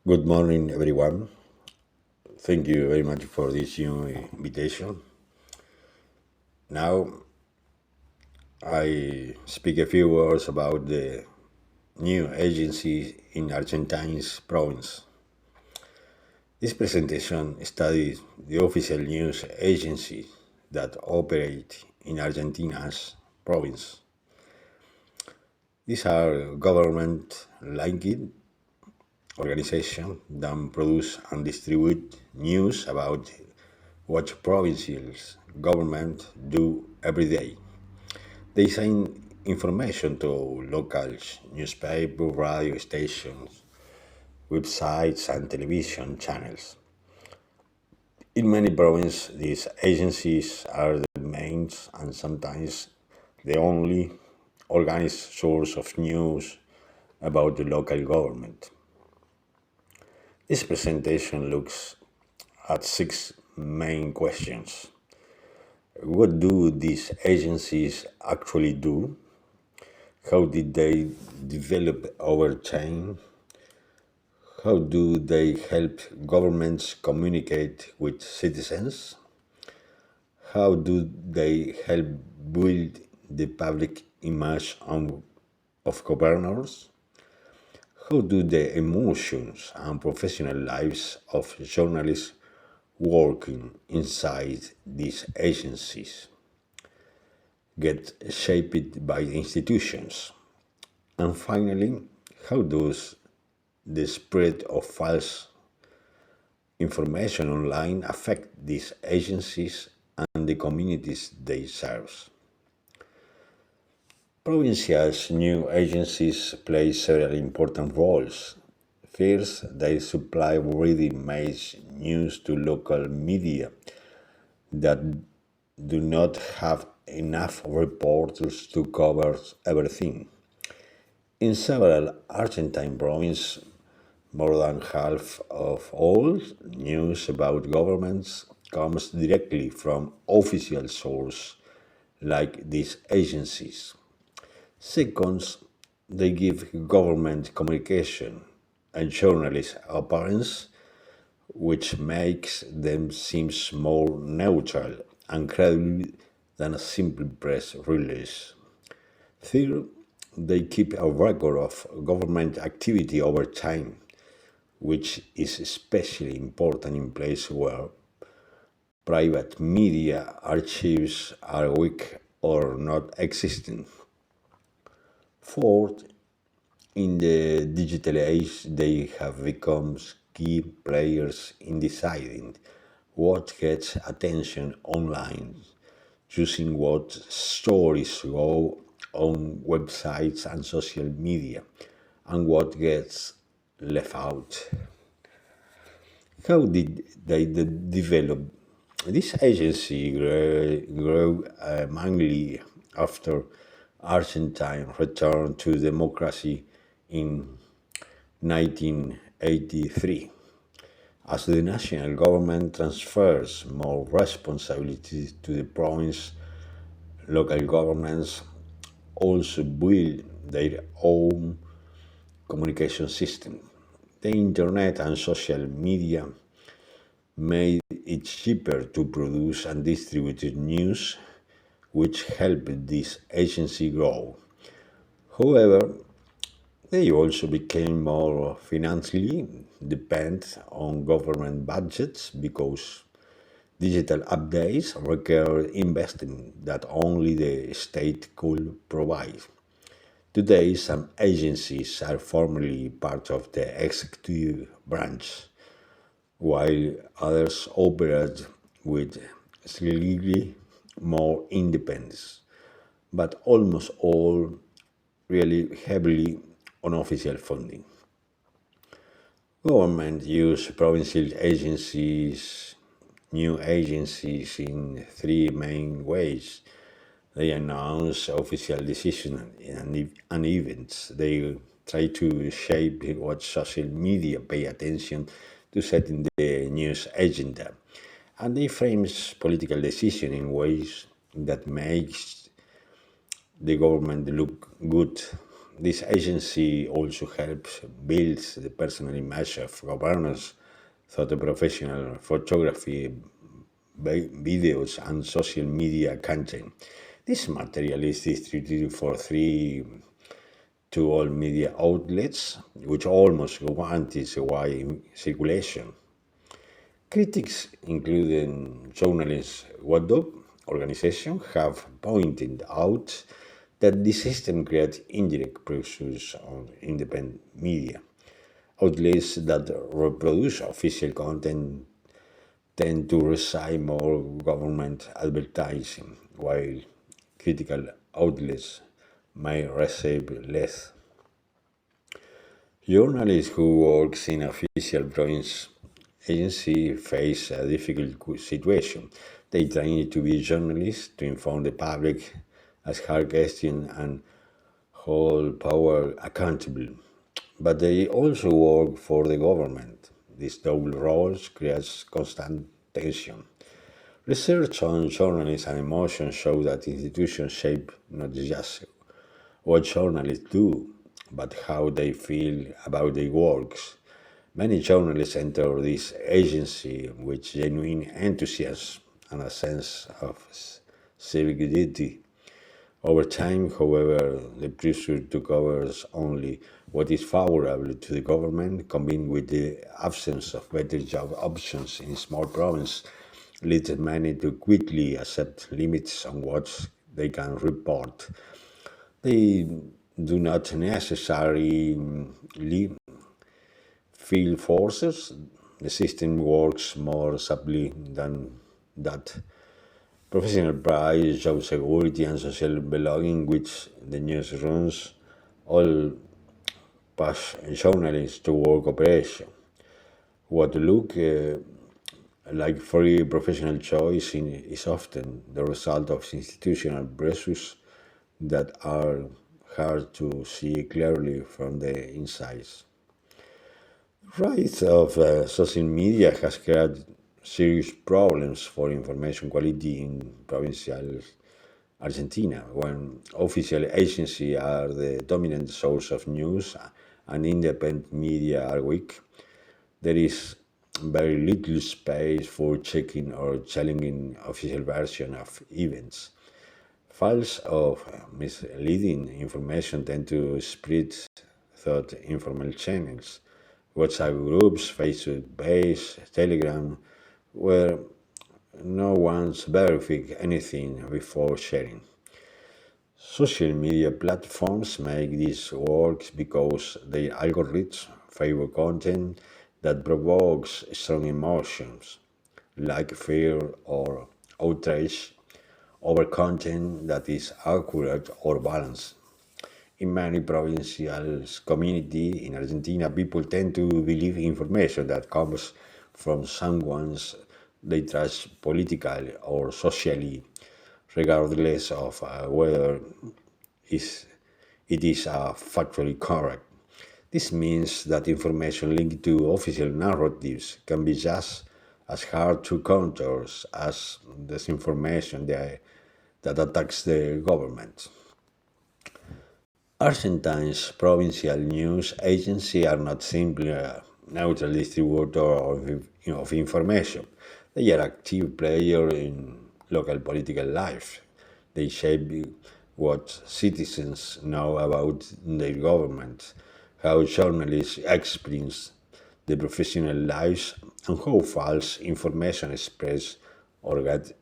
Good morning, everyone. Thank you very much for this new invitation. Now, I speak a few words about the new agency in Argentina's province. This presentation studies the official news agencies that operate in Argentina's province. These are government-linked organizations that produce and distribute news about what provincial government do every day. They send information to local newspaper, radio stations, websites, and television channels. In many provinces, these agencies are the main and sometimes the only organized source of news about the local government. This presentation looks at six main questions. What do these agencies actually do? How did they develop over time? How do they help governments communicate with citizens? How do they help build the public image of governors? How do the emotions and professional lives of journalists working inside these agencies get shaped by the institutions? And finally, how does the spread of false information online affect these agencies and the communities they serve? Provincial's new agencies play several important roles. First, they supply ready-made news to local media that do not have enough reporters to cover everything. In several Argentine provinces, more than half of all news about governments comes directly from official sources like these agencies. Second, they give government communication and journalist appearance, which makes them seem more neutral and credible than a simple press release. Third, they keep a record of government activity over time, which is especially important in places where private media archives are weak or not existing. Fourth, in the digital age, they have become key players in deciding what gets attention online, choosing what stories go on websites and social media, and what gets left out. How did they develop? This agency grew mainly after Argentine returned to democracy in 1983. As the national government transfers more responsibilities to the province, local governments also build their own communication system. The internet and social media made it cheaper to produce and distribute news, which helped this agency grow. However, they also became more financially dependent on government budgets because digital updates require investing that only the state could provide. Today, some agencies are formally part of the executive branch, while others operate with slightly more independence, but almost all really heavily on official funding. Government use provincial agencies, new agencies in three main ways. They announce official decisions and events. They try to shape what social media pay attention to setting the news agenda. And they frame political decisions in ways that makes the government look good. This agency also helps build the personal image of governors through the professional photography, videos, and social media content. This material is distributed for free to all media outlets, which almost guarantees a wide circulation. Critics, including journalists watchdog organizations, have pointed out that the system creates indirect pressures on independent media. Outlets that reproduce official content tend to receive more government advertising, while critical outlets may receive less. Journalists who work in official province agency face a difficult situation. They train to be journalists to inform the public, ask hard questions, and hold power accountable. But they also work for the government. This double role creates constant tension. Research on journalism and emotion show that institutions shape not just what journalists do, but how they feel about their works. Many journalists enter this agency with genuine enthusiasm and a sense of civic duty. Over time, however, the pressure to cover only what is favorable to the government, combined with the absence of better job options in small provinces, leads many to quickly accept limits on what they can report. They do not necessarily feel forces. The system works more subtly than that. Professional pride, job security, and social belonging, which the newsrooms all push journalists toward cooperation. What look like free professional choice is often the result of institutional pressures that are hard to see clearly from the insides. Rise of social media has created serious problems for information quality in provincial Argentina, when official agencies are the dominant source of news and independent media are weak. There is very little space for checking or challenging official version of events. False or misleading information tend to spread through informal channels, WhatsApp groups, Facebook pages, Telegram, where no one's verifies anything before sharing. Social media platforms make this work because their algorithms favor content that provokes strong emotions, like fear or outrage, over content that is accurate or balanced. In many provincial communities in Argentina, people tend to believe information that comes from someone they trust politically or socially, regardless of whether is, it is factually correct. This means that information linked to official narratives can be just as hard to counter as disinformation that attacks the government. Argentines provincial news agencies are not simply a neutral distributor of information. They are active players in local political life. They shape what citizens know about their government, how journalists experience the professional lives, and how false information is spread or gets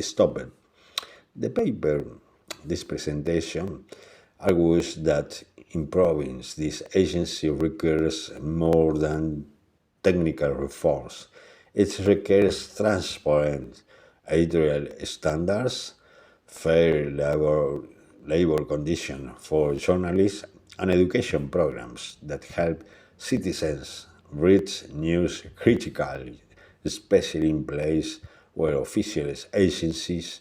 stopped. The paper, this presentation, argues that in province this agency requires more than technical reforms. It requires transparent editorial standards, fair labor conditions for journalists, and education programs that help citizens read news critically, especially in places where official agencies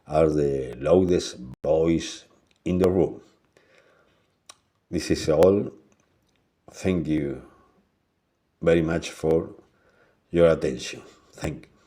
are the loudest voice in the room. This is all. Thank you very much for your attention. Thank you.